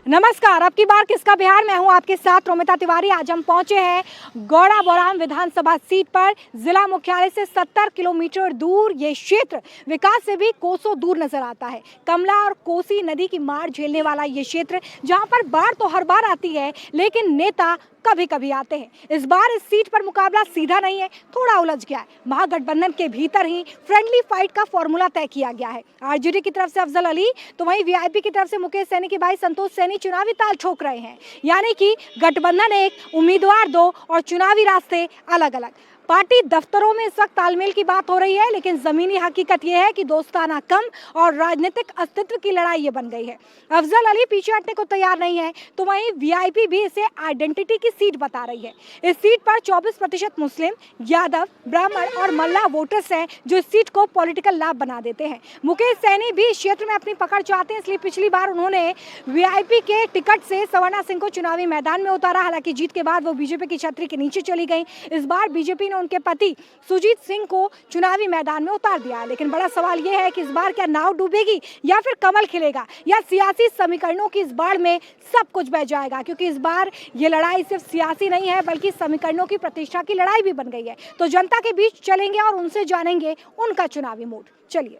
नमस्कार, अब की बार किसका बिहार, मैं हूं आपके साथ रोमिता तिवारी। आज हम पहुंचे हैं गौड़ा बौराम विधानसभा सीट पर। जिला मुख्यालय से 70 किलोमीटर दूर ये क्षेत्र विकास से भी कोसों दूर नजर आता है। कमला और कोसी नदी की मार झेलने वाला ये क्षेत्र, जहां पर बाढ़ तो हर बार आती है लेकिन नेता कभी कभी आते हैं। इस बार इस सीट पर मुकाबला सीधा नहीं है, थोड़ा उलझ गया है। महागठबंधन के भीतर ही फ्रेंडली फाइट का फॉर्मूला तय किया गया है। आरजेडी की तरफ से अफजल अली तो वहीं वीआईपी की तरफ से मुकेश सैनी के भाई संतोष सैनी चुनावी ताल ठोक रहे हैं। यानी कि गठबंधन एक, उम्मीदवार दो और चुनावी रास्ते अलग अलग। पार्टी दफ्तरों में इस वक्त तालमेल की बात हो रही है, लेकिन जमीनी हकीकत यह है कि दोस्ताना कम और राजनीतिक अस्तित्व की लड़ाई ये बन गई है। अफजल अली पीछे हटने को तैयार नहीं है, तो वहीं वीआईपी भी इसे आइडेंटिटी की सीट बता रही है। इस सीट पर 24% मुस्लिम, यादव, ब्राह्मण और मल्लाह वोटर्स हैं, जो इस सीट को पॉलिटिकल लाभ बना देते हैं। मुकेश सैनी भी इस क्षेत्र में अपनी पकड़ चाहते हैं, इसलिए पिछली बार उन्होंने वीआईपी के टिकट से सवर्णा सिंह को चुनावी मैदान में उतारा। हालांकि जीत के बाद वो बीजेपी की छतरी के नीचे चली गई। इस बार बीजेपी ने उनके पति सुजीत सिंह को चुनावी मैदान में उतार दिया है। लेकिन बड़ा सवाल यह है कि इस बार क्या नाव डूबेगी या फिर कमल खिलेगा, या सियासी समीकरणों की इस बाढ़ में सब कुछ बह जाएगा। क्योंकि इस बार ये लड़ाई सिर्फ सियासी नहीं है, बल्कि समीकरणों की प्रतिष्ठा की लड़ाई भी बन गई है। तो जनता के बीच चलेंगे और उनसे जानेंगे उनका चुनावी मूड। चलिए,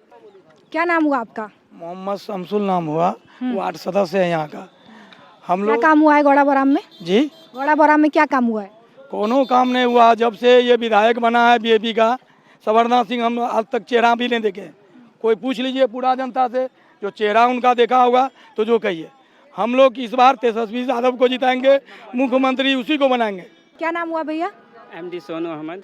क्या नाम हुआ आपका? मोहम्मद शमसुल नाम हुआ, वार्ड सदस्य है यहाँ का। हम क्या लोग काम हुआ है गौड़ा बौराम में? जी गौड़ा बौराम में क्या काम हुआ है? कोनो काम नहीं हुआ। जब से ये विधायक बना है बीजेपी का सवर्णा सिंह, हम आज तक चेहरा भी नहीं देखे। कोई पूछ लीजिए पूरा जनता से, जो चेहरा उनका देखा होगा तो जो कहिए। हम लोग इस बार तेजस्वी यादव को जिताएंगे, मुख्यमंत्री उसी को बनाएंगे। क्या नाम हुआ भैया? एमडी सोनू अहमद।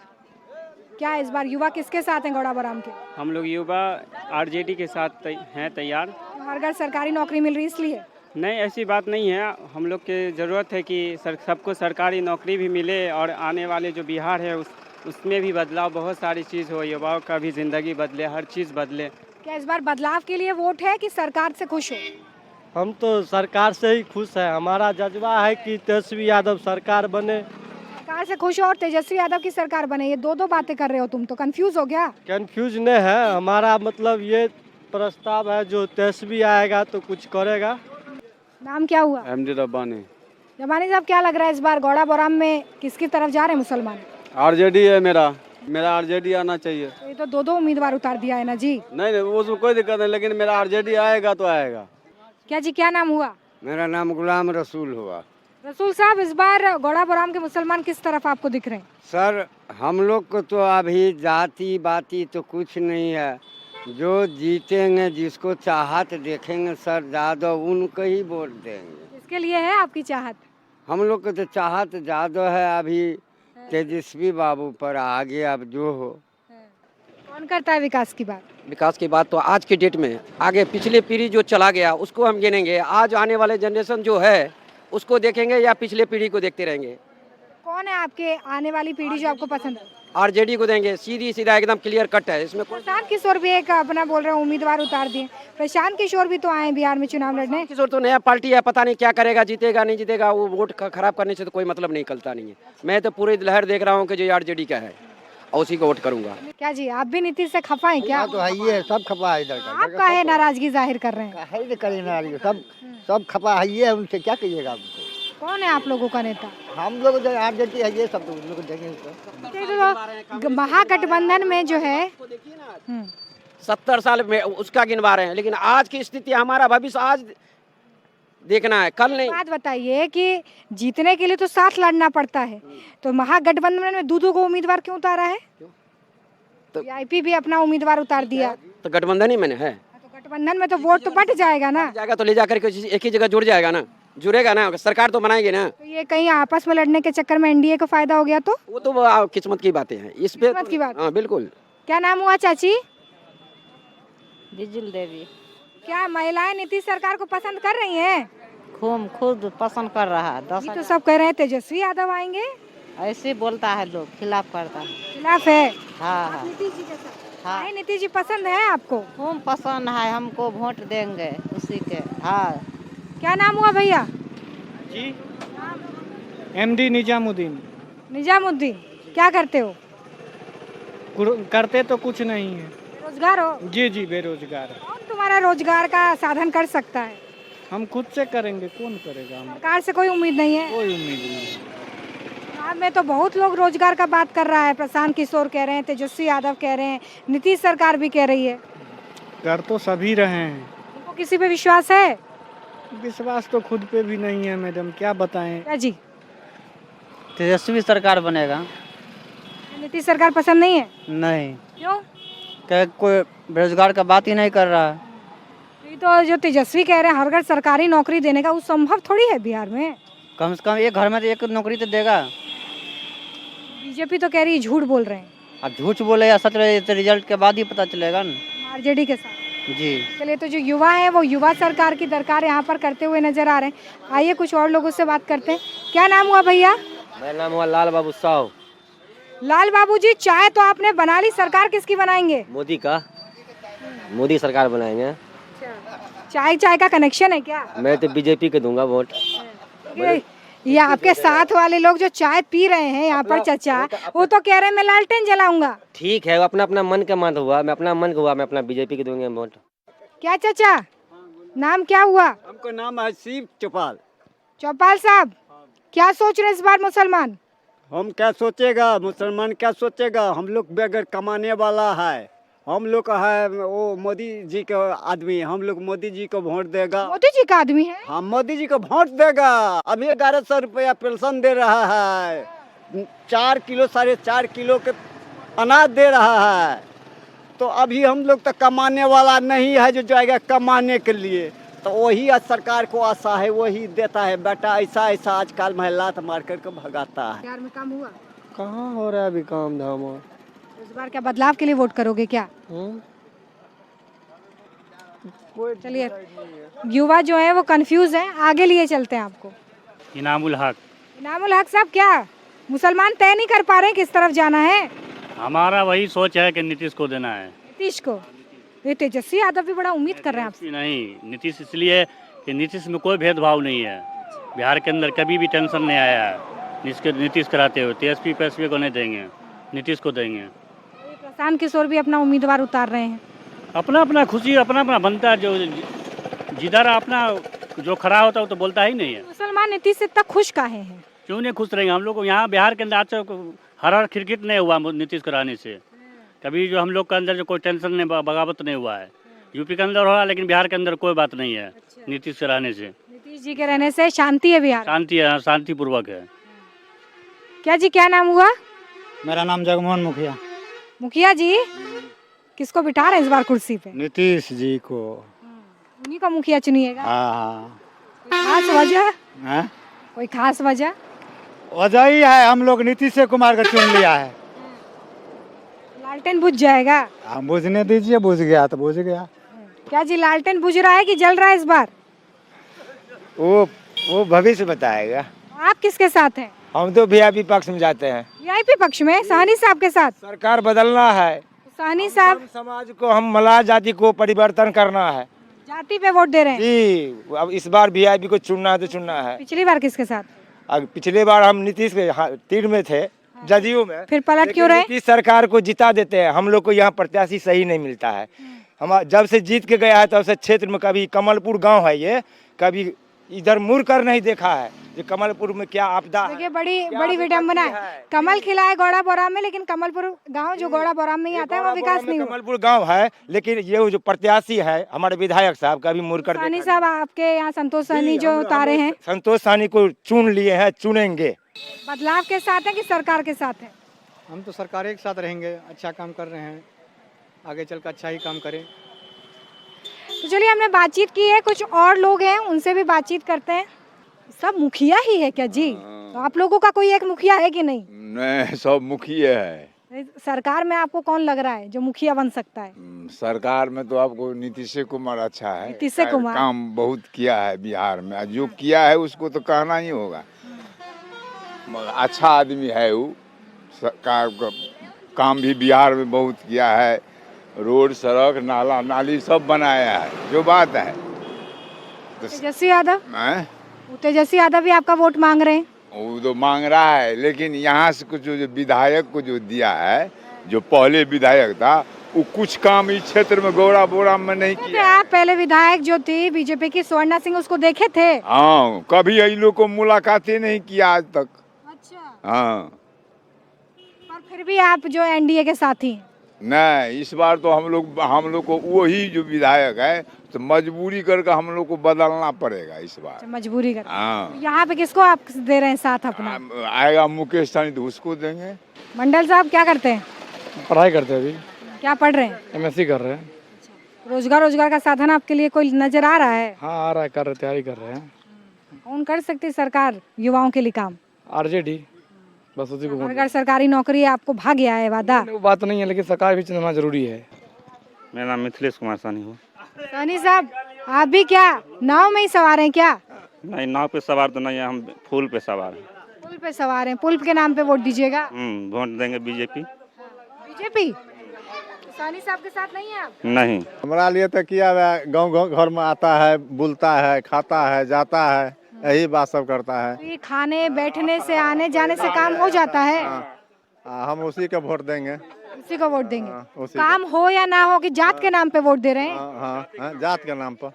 क्या इस बार युवा किसके साथ हैं गौड़ा बौराम के? हम लोग युवा आरजेडी के साथ हैं तैयार। हर घर सरकारी नौकरी मिल रही इसलिए? नहीं, ऐसी बात नहीं है। हम लोग के ज़रूरत है कि सबको सरकारी नौकरी भी मिले और आने वाले जो बिहार है उसमें भी बदलाव, बहुत सारी चीज़ हो, युवाओं का भी ज़िंदगी बदले, हर चीज़ बदले। क्या इस बार बदलाव के लिए वोट है कि सरकार से खुश हो? हम तो सरकार से ही खुश है। हमारा जज्बा है कि तेजस्वी यादव सरकार बने। सरकार से खुश हो और तेजस्वी यादव की सरकार बने, ये दो बातें कर रहे हो तुम तो। कंफ्यूज हो गया? कंफ्यूज नहीं है, हमारा मतलब ये प्रस्ताव है जो तेजस्वी आएगा तो कुछ करेगा। नाम क्या हुआ? एमडी रब्बानी। रब्बानी साहब, क्या लग रहा है इस बार गौड़ा बौराम में किसकी तरफ जा रहे हैं मुसलमान? आरजेडी है मेरा आरजेडी आना चाहिए। तो ये तो दो उम्मीदवार उतार दिया है ना जी। नहीं, उसमें कोई दिक्कत नहीं, लेकिन मेरा आरजेडी आएगा तो आएगा। क्या जी, क्या नाम हुआ? मेरा नाम गुलाम रसूल हुआ। रसूल साहब, इस बार गौड़ा बौराम के मुसलमान किस तरफ आपको दिख रहे हैं? सर, हम लोग को तो अभी जाति बाती तो कुछ नहीं है। जो जीतेंगे, जिसको चाहत देखेंगे सर यादव, उनको ही वोट देंगे। इसके लिए है आपकी चाहत? हम लोग को तो चाहत यादव है अभी, तेजस्वी बाबू पर। आगे अब जो हो। कौन करता है विकास की बात? विकास की बात तो आज के डेट में, आगे पिछले पीढ़ी जो चला गया उसको हम गिनेंगे, आज आने वाले जनरेशन जो है उसको देखेंगे या पिछले पीढ़ी को देखते रहेंगे? कौन है आपके आने वाली पीढ़ी जो आपको पसंद है? आरजेडी को देंगे, सीधी सीधा एकदम क्लियर कट है इसमें। प्रशांत किशोर भी एक अपना बोल रहे हैं उम्मीदवार उतार दिए। प्रशांत किशोर भी तो आए बिहार में चुनाव लड़ने। किशोर तो नया पार्टी है, पता नहीं क्या करेगा, जीतेगा नहीं जीतेगा, वो वोट खराब करने से तो कोई मतलब निकलता नहीं है। मैं तो पूरी लहर देख रहा हूँ कि जो आरजेडी का है और उसी को वोट करूंगा। क्या जी, आप भी नीतीश से खफा है क्या? तो है ही, सब खपा है इधर का। आप काहे नाराजगी जाहिर कर रहे हैं? सब खपा है, उनसे क्या कहिएगा आपको? कौन है आप लोगों का नेता? हम लोग जो आरजेडी है, ये सब तो उन लोग देंगे। तो महागठबंधन में जो है 70 साल में उसका गिनवा रहे हैं, लेकिन आज की स्थिति, हमारा भविष्य आज देखना है, कल नहीं। बात बताइए कि जीतने के लिए तो साथ लड़ना पड़ता है, तो महागठबंधन में दो को उम्मीदवार क्यों उतारा है? तो वीआईपी भी अपना उम्मीदवार उतार दिया, तो गठबंधन ही मैंने है। तो गठबंधन में तो वोट तो बट जाएगा ना? जाएगा तो ले जाकर के एक ही जगह जुड़ जाएगा ना, जुड़ेगा ना, सरकार तो बनाएगी ना। तो ये कहीं आपस में लड़ने के चक्कर में एनडीए को फायदा हो गया तो? वो तो किस्मत की बातें हैं, इस पे किस्मत की बात। हाँ बिल्कुल। क्या नाम हुआ चाची? बिजुल देवी। क्या महिलाएं नीतीश सरकार को पसंद कर रही हैं? खुद पसंद कर रहा है। ये तो सब कह रहे हैं तेजस्वी यादव आएंगे। ऐसे बोलता है लोग, खिलाफ करता है। खिलाफ है? हाँ हाँ नीतीश जी के साथ? हाँ। नहीं, नीतीश जी पसंद है आपको? खूब पसंद है, हमको वोट देंगे उसी के। हाँ। क्या नाम हुआ भैया? जी, एमडी निजामुद्दीन। निजामुद्दीन, क्या करते हो? करते तो कुछ नहीं है। बेरोजगार हो? जी, बेरोजगार है। कौन तुम्हारा रोजगार का साधन कर सकता है? हम खुद से करेंगे, कौन करेगा? हम सरकार से कोई उम्मीद नहीं है? कोई उम्मीद नहीं। चुनाव में तो बहुत लोग रोजगार का बात कर रहा है, प्रशांत किशोर कह रहे हैं, तेजस्वी यादव कह रहे हैं, नीतीश सरकार भी कह रही है। कर तो सभी रहे हैं। उनको किसी पे विश्वास है? विश्वास तो खुद पे भी नहीं है मैडम, क्या बताएं। क्या जी, तेजस्वी सरकार बनेगा। नीतीश सरकार पसंद नहीं है? नहीं, क्यों? क्या कोई बेरोजगार का बात ही नहीं कर रहा है। ये तो जो तेजस्वी कह रहे हैं हर घर सरकारी नौकरी देने का, वो संभव थोड़ी है बिहार में। कम से कम एक घर में तो एक नौकरी तो देगा। बीजेपी तो कह रही है झूठ बोल रहे हैं। अब झूठ बोले या सच रहे तो रिजल्ट के बाद ही पता चलेगा ना। आरजेडी के साथ। जी, चलिए, तो जो युवा है वो युवा सरकार की दरकार यहाँ पर करते हुए नजर आ रहे हैं। आइए कुछ और लोगों से बात करते हैं। क्या नाम हुआ भैया? मेरा नाम हुआ लाल बाबू साहू। लाल बाबू जी, चाय तो आपने बना ली, सरकार किसकी बनाएंगे? मोदी का, मोदी सरकार बनाएंगे। चाय का कनेक्शन है क्या? मैं तो बीजेपी के दूंगा वोट। ये आपके साथ वाले लोग जो चाय पी रहे हैं यहाँ पर चाचा, वो तो कह रहे हैं मैं लालटेन जलाऊंगा। ठीक है, वो अपना अपना मन का मत हुआ, मैं अपना मन का हुआ, मैं अपना बीजेपी के दूंगा वोट। क्या चाचा, नाम क्या हुआ? हमको नाम है शिव चौपाल। चौपाल साहब, क्या सोच रहे हैं इस बार मुसलमान? हम क्या सोचेगा, मुसलमान क्या सोचेगा? हम लोग बेगर कमाने वाला है, हम लोग है वो मोदी जी के आदमी, हम लोग मोदी जी को वोट देगा। मोदी जी का आदमी है? हम मोदी जी को वोट देगा। अभी 1100 रुपया पेंशन दे रहा है, 4 किलो 4.5 किलो के अनाज दे रहा है। तो अभी हम लोग तो कमाने वाला नहीं है जो जाएगा कमाने के लिए, तो वही सरकार को आशा है, वही देता है। बेटा ऐसा ऐसा आजकल महिला तो मार करके भगाता है। बिहार में काम हुआ? कहाँ हो रहा है अभी काम धाम? इस बार क्या बदलाव के लिए वोट करोगे क्या? चलिए, युवा जो है वो कंफ्यूज है, आगे लिए चलते हैं आपको। इनामुल हक। इनामुल हक साहब, क्या मुसलमान तय नहीं कर पा रहे किस तरफ जाना है? हमारा वही सोच है कि नीतीश को देना है। नीतीश को? ये तेजस्वी यादव भी बड़ा उम्मीद कर रहे हैं आपसे। नहीं, नीतीश इसलिए कि नीतीश में कोई भेदभाव नहीं है। बिहार के अंदर कभी भी टेंशन नहीं आया है नीतीश कराते हुए। तेजस्वी को नहीं देंगे, नीतीश को देंगे। प्रशांत किशोर भी अपना उम्मीदवार उतार रहे हैं। अपना अपना खुशी अपना अपना बनता है, जो जिधर अपना जो खड़ा होता है वो तो बोलता ही नहीं है। मुसलमान नीतीश से इतना खुश काहे हैं? क्यों नहीं खुश रहेंगे? हम लोग को यहाँ बिहार के अंदर आज हर खिरकिट नहीं हुआ नीतीश को रहने से। कभी जो हम लोग के अंदर जो कोई टेंशन नहीं, बगावत नहीं हुआ है। यूपी के अंदर हो रहा है लेकिन बिहार के अंदर कोई बात नहीं है। नीतीश के रहने से, नीतीश जी के रहने से शांति है बिहार? शांति है, शांतिपूर्वक है। क्या जी, क्या नाम हुआ? मेरा नाम जगमोहन मुखिया। मुखिया जी, किसको बिठा रहे हैं इस बार कुर्सी पे? नीतीश जी को। उन्हीं का मुखिया चुनिएगा? हाँ। कोई खास वजह? हाँ, कोई खास वजह? वजह ही है हम लोग नीतीश कुमार का चुन लिया है। लालटेन बुझ जाएगा? हम बुझने दीजिए, बुझ गया तो बुझ गया। क्या जी, लालटेन बुझ रहा है कि जल रहा है इस बार? वो भविष्य बताएगा। आप किसके साथ हैं? हम तो वीआईपी पक्ष में जाते हैं। वीआईपी पक्ष में? सहनी साहब के साथ? सरकार बदलना है, सहनी साहब समाज को, हम मलाह जाति को परिवर्तन करना है जाति पे वोट दे रहे हैं जी। अब इस बार वीआईपी को चुनना है तो चुनना है। पिछली बार किसके साथ? अब पिछले बार हम नीतीश के तीर में थे, जदयू में। फिर पलट क्यों रहे? नीतीश सरकार को जिता देते हैं। हम लोग को यहाँ प्रत्याशी सही नहीं मिलता है। हम जब से जीत के गया है तब से क्षेत्र में कभी कमलपुर गांव है ये, कभी इधर मुड़ कर नहीं देखा है कि कमलपुर में क्या आपदा है। देखिए, बड़ी विडम्बना है। कमल खिला है गौड़ा बोराम में, लेकिन कमलपुर गांव जो गौड़ा बोराम में ही आता है वो विकास नहीं हुआ। कमलपुर गांव है, लेकिन ये जो प्रत्याशी है हमारे विधायक साहब कभी मुड़ कर सहनी साहब, आपके यहाँ संतोष सहनी जो उतारे हैं, संतोष सहनी को चुन लिए हैं, चुनेंगे। बदलाव के साथ है कि सरकार के साथ है? हम तो सरकार के साथ रहेंगे, अच्छा काम कर रहे हैं, आगे चल कर अच्छा ही काम करें। तो चलिए, हमने बातचीत की है, कुछ और लोग हैं उनसे भी बातचीत करते हैं। सब मुखिया ही है क्या जी? तो आप लोगों का कोई एक मुखिया है कि नहीं? नहीं, सब मुखिया है। सरकार में आपको कौन लग रहा है जो मुखिया बन सकता है? सरकार में तो आपको नीतीश कुमार अच्छा है। नीतीश कुमार काम बहुत किया है बिहार में, जो किया है उसको तो कहना ही होगा। अच्छा आदमी है वो, सरकार का काम भी बिहार में बहुत किया है। रोड, सड़क, नाला, नाली सब बनाया है, जो बात है। तेजस्वी यादव? तेजस्वी यादव भी आपका वोट मांग रहे हैं? वो तो मांग रहा है, लेकिन यहाँ से कुछ जो विधायक को जो दिया है, जो पहले विधायक था वो कुछ काम इस क्षेत्र में गौड़ा बोराम में नहीं किया। आप पहले विधायक जो थी बीजेपी की स्वर्णा सिंह, उसको देखे थे? हाँ, कभी इन लोग को मुलाकात ही नहीं किया आज तक। अच्छा। हाँ, पर फिर भी आप जो एनडीए के साथी हैं। नहीं, इस बार तो हम लोग को वही जो विधायक है तो मजबूरी करके हम लोग को बदलना पड़ेगा इस बार। मजबूरी कर। हाँ, यहाँ पे किसको आप दे रहे हैं साथ अपना? आएगा मुकेश सहनी तो उसको देंगे। मंडल साहब क्या करते हैं? पढ़ाई करते हैं, अभी क्या पढ़ रहे हैं? एमएससी कर रहे हैं। रोजगार का साधन आपके लिए कोई नजर आ रहा है? हाँ आ रहा है, कर रहे, तैयारी कर रहे हैं। कौन कर सकती है सरकार युवाओं के लिए काम? आरजेडी, बस उसी को। अगर सरकारी नौकरी आपको भाग गया है वादा? वो बात नहीं है, लेकिन सरकार भी चुनना जरूरी है। मेरा नाम मिथिलेश कुमार सानी है। सानी साहब, आप भी क्या नाव में ही सवार हैं क्या? नहीं, नाव पे सवार तो नहीं है, हम फूल पे सवार हैं। पुल पे सवार हैं। पुल के नाम पे वोट दीजिएगा? वोट देंगे बीजेपी। बीजेपी? सानी साहब के साथ नहीं है आप? नहीं, हमारा लिए तो किया हुआ है, गाँव घर में आता है, बुलता है, खाता है, जाता है, यही बात सब करता है। तो ये खाने बैठने से आने जाने से काम हो जाता है? हम उसी को वोट देंगे। उसी को वोट देंगे? उसी काम हो या ना हो कि जात के नाम पे वोट दे रहे हैं? हाँ, जात के नाम पर।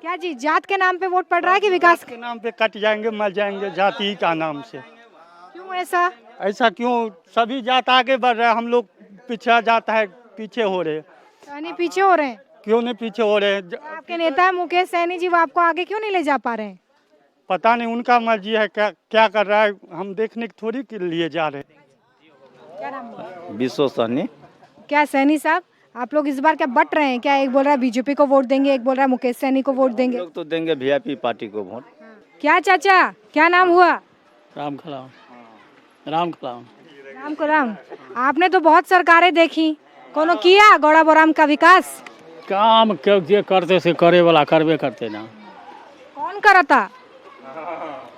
क्या जी, जात के नाम पे वोट पड़ रहा है कि विकास के नाम पे कट जाएंगे, मर जाएंगे जाति का नाम से? क्यों ऐसा? ऐसा क्यों? सभी जात आगे बढ़ रहे हैं, हम लोग पिछड़ा जाता है, पीछे हो रहे हैं। सैनी पीछे हो रहे हैं? क्यों नहीं पीछे हो रहे हैं? आपके नेता मुकेश सहनी जी, वो आपको आगे क्यों नहीं ले जा पा रहे हैं? पता नहीं, उनका मर्जी है, क्या कर रहा है, हम देखने के थोड़ी के लिए जा रहे हैं। क्या नाम है? विश्व सहनी। क्या सहनी साहब, आप लोग इस बार क्या बट रहे हैं क्या? एक बोल रहा है बीजेपी को वोट देंगे, एक बोल रहा है मुकेश सहनी को वोट देंगे। लोग तो देंगे वीआईपी पार्टी को वोट। क्या चाचा, क्या नाम हुआ? राम खलाम। राम खलाम। राम को राम। आपने तो बहुत सरकारें देखी, कोनो किया गौड़ा बोराम का विकास? काम जे करते से करे वाला करबे करते ना। कौन करता?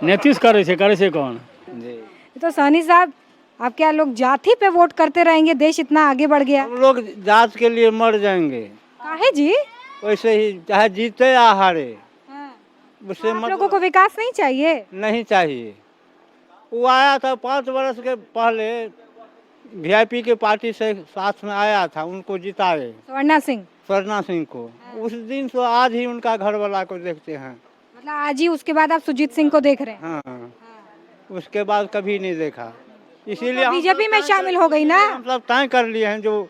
नीतीश करे से कौन? ये तो सहनी साहब, आप क्या लोग जाति पे वोट करते रहेंगे? देश इतना आगे बढ़ गया। हम लोग जात के लिए मर जाएंगे। काहे जी? वैसे ही, चाहे जीते या हारे, उससे आप लोगों को विकास नहीं चाहिए? नहीं चाहिए। वो आया था 5 वर्ष के पहले, वीआईपी के पार्टी से साथ में आया था, उनको जिताए, स्वर्णा सिंह को। उस दिन से आज ही उनका घर वाला को देखते हैं। मतलब आज ही? उसके बाद आप सुजीत सिंह को देख रहे हैं? हाँ, उसके बाद कभी नहीं देखा। इसीलिए बीजेपी में शामिल हो गई ना? मतलब तय कर लिए हैं, जो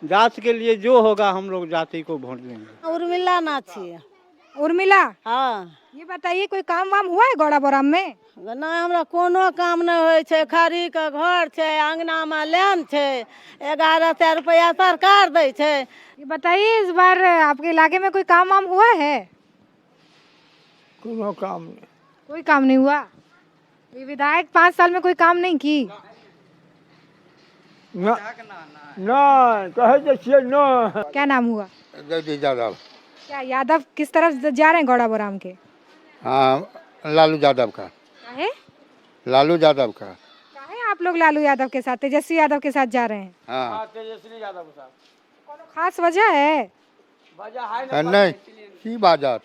जात के लिए जो होगा हम लोग जाति को वोट देंगे। उर्मिला नाची। उर्मिला? हाँ। ये बताइए, कोई काम वाम हुआ है गौड़ा बोराम में? नहीं, हमरा कोनो काम नहीं होय छै। खरी के घर छै, अंगना में लैन छै, 11,000 रुपया सरकार दे छै। ये बताइए, इस बार आपके इलाके में कोई काम वाम हुआ है? कोनो काम नहीं। कोई काम नहीं हुआ? ये विधायक 5 साल में कोई काम नहीं की? ना कहे देखिए ना। क्या नाम हुआ? जगदीश यादव। क्या यादव किस तरफ जा रहे हैं गौड़ा बोराम के? हाँ, लालू यादव का। काहे? लालू यादव का। काहे आप लोग लालू यादव के साथ, तेजस्वी यादव के साथ जा रहे हैं? हाँ, तेजस्वी यादव के साथ कोनो खास वजह है? नहीं की बात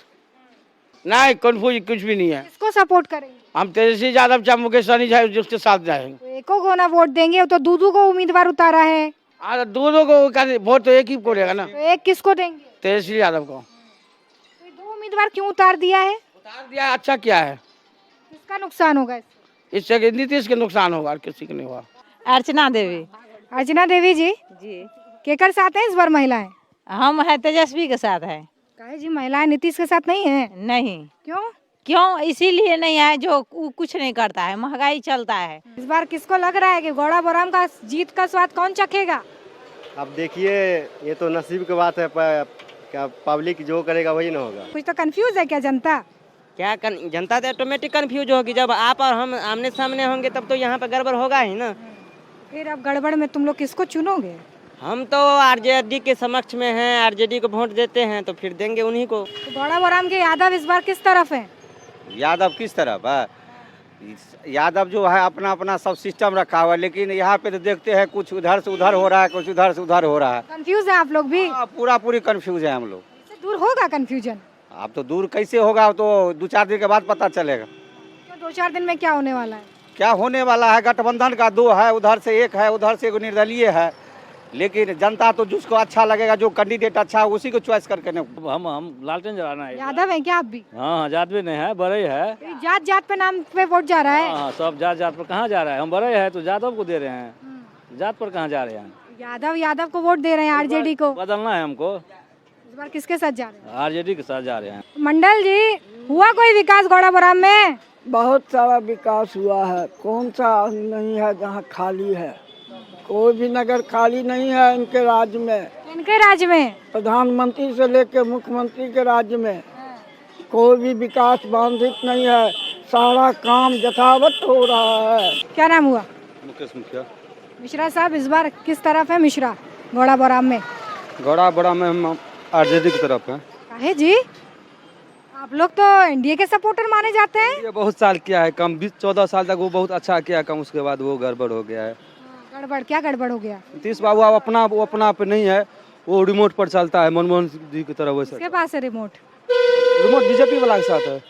नहीं, कन्फ्यूज कुछ भी नहीं है। किसको सपोर्ट करेंगे? हम तेजस्वी यादव चाहे मुकेश सहनी चाहे जिसके साथ जाएंगे। तो एको को ना वोट देंगे, तो दूधू को उम्मीदवार उतारा है। दोनों को वोट तो एक ही को देगा ना। तो एक किसको देंगे? तेजस्वी यादव को। तो 2 उम्मीदवार क्यों उतार दिया है? उतार दिया, अच्छा क्या है? किसका नुकसान होगा इससे? नीतीश के नुकसान होगा, किसी के नहीं होगा। अर्चना देवी। अर्चना देवी जी, केकर साथ है इस बार महिलाएं? हम है तेजस्वी के साथ है। काहे जी, महिलाएं नीतीश के साथ नहीं है? नहीं। क्यों? इसीलिए नहीं है, जो कुछ नहीं करता है, महंगाई चलता है। इस बार किसको लग रहा है कि गौड़ा बोराम का जीत का स्वाद कौन चखेगा? अब देखिए, ये तो नसीब की बात है, क्या पब्लिक जो करेगा वही ना होगा। कुछ तो कंफ्यूज है क्या जनता? क्या जनता तो ऑटोमेटिक कंफ्यूज होगी। जब आप और हम आमने सामने होंगे तब तो यहाँ पर गड़बड़ होगा ही ना। फिर अब गड़बड़ में तुम लोग किसको चुनोगे? हम तो आरजेडी के समक्ष में हैं, आरजेडी को वोट देते हैं, तो फिर देंगे उन्हीं को। तो गौड़ा बोराम के यादव इस बार किस तरफ है? यादव किस तरफ है? यादव जो है अपना अपना सब सिस्टम रखा हुआ है, लेकिन यहाँ पे तो देखते हैं कुछ उधर से उधर हो रहा है, कुछ उधर से उधर हो रहा है। कंफ्यूज है आप लोग भी? पूरी कंफ्यूज है हम लोग। इससे दूर होगा कंफ्यूजन? अब तो दूर कैसे होगा, तो 2-4 दिन के बाद पता चलेगा। तो 2-4 दिन में क्या होने वाला है? क्या होने वाला है? गठबंधन का 2 है, उधर से 1 है, उधर से 1 निर्दलीय है, लेकिन जनता तो जिसको अच्छा लगेगा, जो कैंडिडेट अच्छा है उसी को चॉइस करके हम लालटेन जलाना है। यादव है क्या आप भी? हाँ, जात भी नहीं है, बड़े है। जात जात पे नाम पे वोट जा रहा है। हाँ, सब जात जात पर कहाँ जा रहा है? हम बड़े है तो यादव को दे रहे हैं, जात पर कहाँ जा रहे हैं? यादव को वोट दे रहे हैं, आरजेडी को बदलना है हमको। इस बार किसके साथ जा रहे हैं? आरजेडी के साथ जा रहे हैं। मंडल जी, हुआ कोई विकास गौड़ा बराम में? बहुत सारा विकास हुआ है, कौन सा नहीं है जहाँ खाली है? कोई भी नगर खाली नहीं है इनके राज्य में। इनके राज्य में प्रधानमंत्री से लेकर मुख्यमंत्री के राज्य में कोई भी विकास बाधित नहीं है, सारा काम यथावत हो रहा है। क्या नाम हुआ? मुकेश मुखिया। मिश्रा साहब, इस बार किस तरफ है मिश्रा गौड़ा बराम में? गौड़ा बड़ा में हम आरजेडी की तरफ है। काहे जी? आप लोग तो एनडीए के सपोर्टर माने जाते हैं। ये बहुत साल किया है काम, 14 साल तक वो बहुत अच्छा किया काम, उसके बाद वो गड़बड़ हो गया है। क्या गड़बड़ हो गया? नीतीश बाबू वो अपना पे नहीं है, वो रिमोट पर चलता है, मनमोहन जी की तरह वैसे। किसके पास है रिमोट? बीजेपी वाला के साथ है।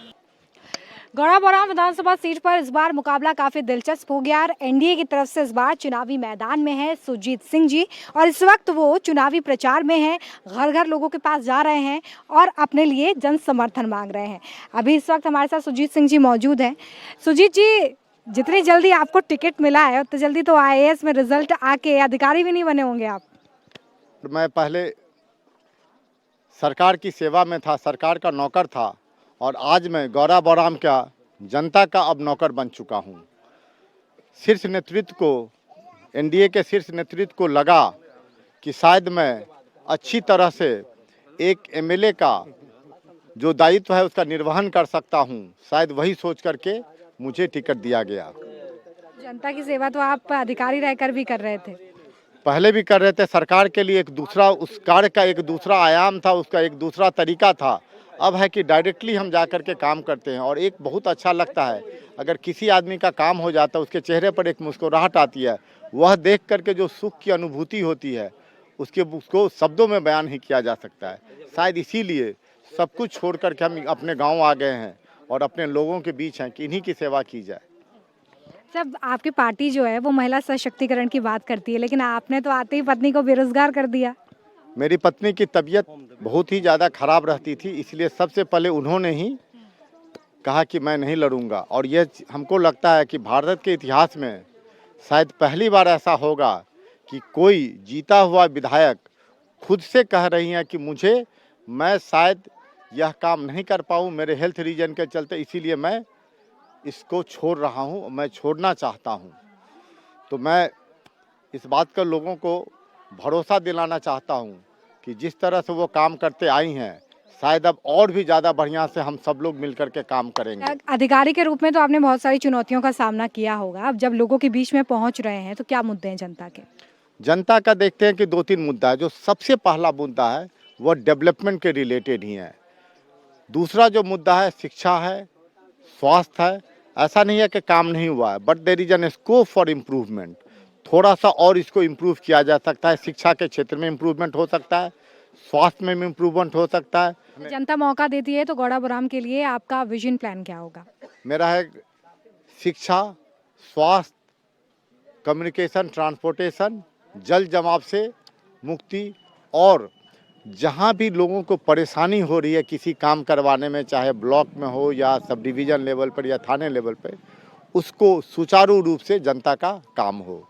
गौड़ा बराम विधानसभा सीट पर इस बार मुकाबला काफी दिलचस्प हो गया। एनडीए की तरफ से इस बार चुनावी मैदान में है सुजीत सिंह जी, और इस वक्त वो चुनावी प्रचार में हैं, घर घर लोगों के पास जा रहे हैं और अपने लिए जन समर्थन मांग रहे हैं। अभी इस वक्त हमारे साथ सुजीत सिंह जी मौजूद हैं। सुजीत जी, जितनी जल्दी आपको टिकट मिला है उतनी जल्दी तो आईएएस में रिजल्ट आके अधिकारी भी नहीं बने होंगे आप। मैं पहले सरकार की सेवा में था, सरकार का नौकर था, और आज मैं गौड़ा बराम का जनता का अब नौकर बन चुका हूं। शीर्ष नेतृत्व को, एनडीए के शीर्ष नेतृत्व को लगा कि शायद मैं अच्छी तरह से एक एमएलए का जो दायित्व है उसका निर्वहन कर सकता हूं, शायद वही सोच करके मुझे टिकट दिया गया। जनता की सेवा तो आप अधिकारी रहकर भी कर रहे थे, पहले भी कर रहे थे। सरकार के लिए एक दूसरा, उस कार्य का एक दूसरा आयाम था, उसका एक दूसरा तरीका था। अब है कि डायरेक्टली हम जा कर के काम करते हैं, और एक बहुत अच्छा लगता है अगर किसी आदमी का काम हो जाता है, उसके चेहरे पर एक मुस्कुराहट आती है, वह देख करके जो सुख की अनुभूति होती है उसको शब्दों में बयान ही किया जा सकता है। शायद इसीलिए सब कुछ छोड़ करके हम अपने गाँव आ गए हैं और अपने लोगों के बीच हैं कि इन्हीं की सेवा की जाए। सब आपकी पार्टी जो है वो महिला सशक्तिकरण की बात करती है, लेकिन आपने तो आते ही पत्नी को बेरोजगार कर दिया। मेरी पत्नी की तबीयत बहुत ही ज़्यादा खराब रहती थी, इसलिए सबसे पहले उन्होंने ही कहा कि मैं नहीं लड़ूंगा। और ये हमको लगता है कि भारत के इतिहास में शायद पहली बार ऐसा होगा कि कोई जीता हुआ विधायक खुद से कह रही हैं कि मैं शायद यह काम नहीं कर पाऊँ मेरे हेल्थ रीजन के चलते, इसीलिए मैं इसको छोड़ रहा हूँ, मैं छोड़ना चाहता हूँ। तो मैं इस बात का लोगों को भरोसा दिलाना चाहता हूँ कि जिस तरह से वो काम करते आई हैं, शायद अब और भी ज़्यादा बढ़िया से हम सब लोग मिलकर के काम करेंगे। अधिकारी के रूप में तो आपने बहुत सारी चुनौतियों का सामना किया होगा, अब जब लोगों के बीच में पहुँच रहे हैं तो क्या मुद्दे हैं जनता के? जनता का देखते हैं कि 2-3 मुद्दा है। जो सबसे पहला मुद्दा है वो डेवलपमेंट के रिलेटेड ही है। दूसरा जो मुद्दा है शिक्षा है, स्वास्थ्य है। ऐसा नहीं है कि काम नहीं हुआ है, but there is an scope for improvement. थोड़ा सा और इसको इम्प्रूव किया जा सकता है। शिक्षा के क्षेत्र में इम्प्रूवमेंट हो सकता है, स्वास्थ्य में इम्प्रूवमेंट हो सकता है। जनता मौका देती है तो गौड़ा बराम के लिए आपका विजन प्लान क्या होगा? मेरा है शिक्षा, स्वास्थ्य, कम्युनिकेशन, ट्रांसपोर्टेशन, जल जमाव से मुक्ति, और जहाँ भी लोगों को परेशानी हो रही है किसी काम करवाने में, चाहे ब्लॉक में हो या सब डिवीज़न लेवल पर या थाने लेवल पर, उसको सुचारू रूप से जनता का काम हो।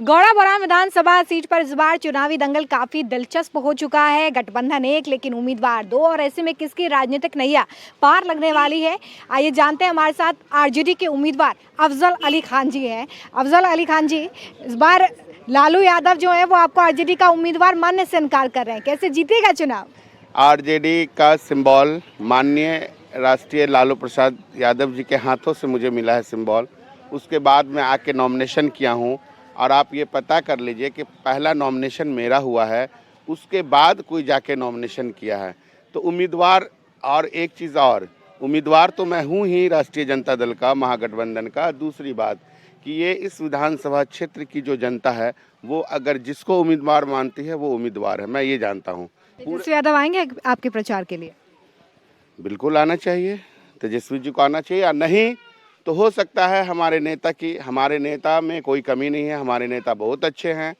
गौड़ा बराम विधानसभा सीट पर इस बार चुनावी दंगल काफी दिलचस्प हो चुका है। गठबंधन एक लेकिन उम्मीदवार दो, और ऐसे में किसकी राजनीतिक नैया पार लगने वाली है, आइए जानते हैं। हमारे साथ आरजेडी के उम्मीदवार अफजल अली खान जी हैं। अफजल अली खान जी, इस बार लालू यादव जो है वो आपको आरजेडी का उम्मीदवार मानने से इनकार कर रहे हैं, कैसे जीतेगा चुनाव? आरजेडी का सिंबल माननीय राष्ट्रीय लालू प्रसाद यादव जी के हाथों से मुझे मिला है सिंबल। उसके बाद मैं आके नॉमिनेशन किया हूँ, और आप ये पता कर लीजिए कि पहला नॉमिनेशन मेरा हुआ है, उसके बाद कोई जाके नॉमिनेशन किया है। तो उम्मीदवार, और एक चीज़ और, उम्मीदवार तो मैं हूँ ही राष्ट्रीय जनता दल का, महागठबंधन का। दूसरी बात कि ये इस विधानसभा क्षेत्र की जो जनता है वो अगर जिसको उम्मीदवार मानती है वो उम्मीदवार है, मैं ये जानता हूँ। तेजस्वी यादव आएंगे आपके प्रचार के लिए? बिल्कुल आना चाहिए, तेजस्वी जी को आना चाहिए। या नहीं तो हो सकता है हमारे नेता में कोई कमी नहीं है, हमारे नेता बहुत अच्छे हैं,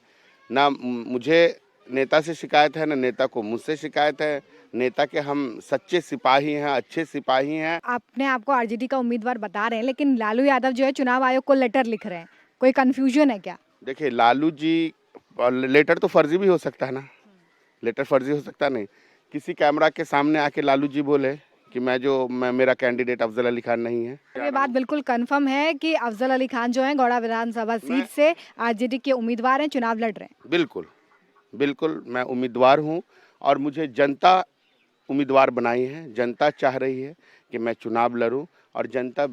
ना मुझे नेता से शिकायत है, ना नेता को मुझसे शिकायत है। नेता के हम सच्चे सिपाही हैं, अच्छे सिपाही हैं। अपने आप को आरजेडी का उम्मीदवार बता रहे हैं, लेकिन लालू यादव जो है चुनाव आयोग को लेटर लिख रहे हैं, कोई कंफ्यूजन है क्या? देखिए लालू जी, लेटर तो फर्जी भी हो सकता है ना, लेटर फर्जी हो सकता नहीं। किसी कैमरा के सामने आके लालू जी बोले कि मैं मेरा कैंडिडेट अफजल अली खान नहीं है। ये बात बिल्कुल कंफर्म है कि अफजल अली खान जो है गौड़ा विधानसभा सीट से आरजेडी के उम्मीदवार हैं, चुनाव लड़ रहे हैं। बिल्कुल बिल्कुल मैं उम्मीदवार हूँ और मुझे जनता उम्मीदवार बनाई है। जनता चाह रही है कि मैं चुनाव लड़ूं और जनता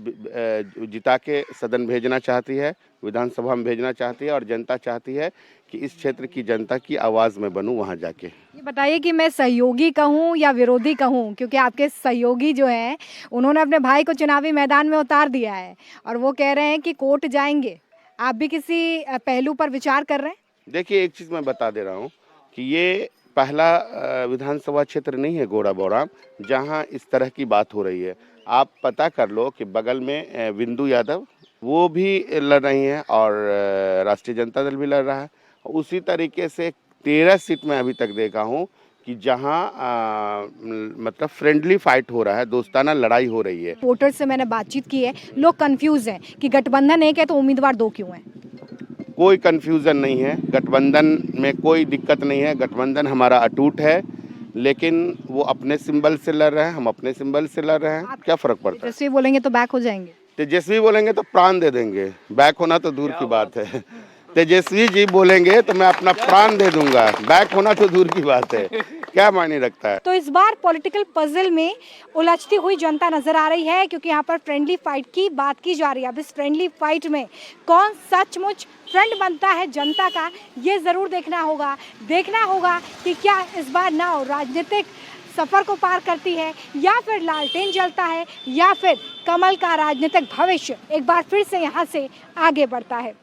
जिता के सदन भेजना चाहती है, विधानसभा में भेजना चाहती है और जनता चाहती है कि इस क्षेत्र की जनता की आवाज़ में बनूं वहां जाके। ये बताइए कि मैं सहयोगी कहूँ या विरोधी कहूँ, क्योंकि आपके सहयोगी जो हैं उन्होंने अपने भाई को चुनावी मैदान में उतार दिया है और वो कह रहे हैं कि कोर्ट जाएंगे। आप भी किसी पहलू पर विचार कर रहे हैं? देखिए एक चीज़ मैं बता दे रहा हूँ कि ये पहला विधानसभा क्षेत्र नहीं है गौड़ा बौराम जहाँ इस तरह की बात हो रही है। आप पता कर लो कि बगल में बिंदु यादव वो भी लड़ रही हैं और राष्ट्रीय जनता दल भी लड़ रहा है। उसी तरीके से 13 सीट में अभी तक देखा हूँ कि जहाँ मतलब फ्रेंडली फाइट हो रहा है, दोस्ताना लड़ाई हो रही है। वोटर से मैंने बातचीत की है, लोग कंफ्यूज हैं कि गठबंधन एक है तो उम्मीदवार दो क्यों हैं? कोई कंफ्यूजन नहीं है, गठबंधन में कोई दिक्कत नहीं है। गठबंधन हमारा अटूट है, लेकिन वो अपने सिंबल से लड़ रहे हैं, हम अपने सिंबल से लड़ रहे हैं। क्या फर्क पड़ता है? तेजस्वी बोलेंगे तो बैक हो जाएंगे? तेजस्वी बोलेंगे तो प्राण दे देंगे, बैक होना तो दूर की बात है। तेजस्वी जी बोलेंगे तो मैं अपना प्राण दे दूंगा, बैक होना तो दूर की बात है। क्या मायने रखता है? तो इस बार पॉलिटिकल पजल में उलझती हुई जनता नजर आ रही है, क्योंकि यहाँ पर फ्रेंडली फाइट की बात की जा रही है। अब इस फ्रेंडली फाइट में कौन सचमुच फ्रेंड बनता है जनता का, ये जरूर देखना होगा कि क्या इस बार नाव राजनीतिक सफर को पार करती है या फिर लालटेन जलता है या फिर कमल का राजनीतिक भविष्य एक बार फिर से यहाँ से आगे बढ़ता है।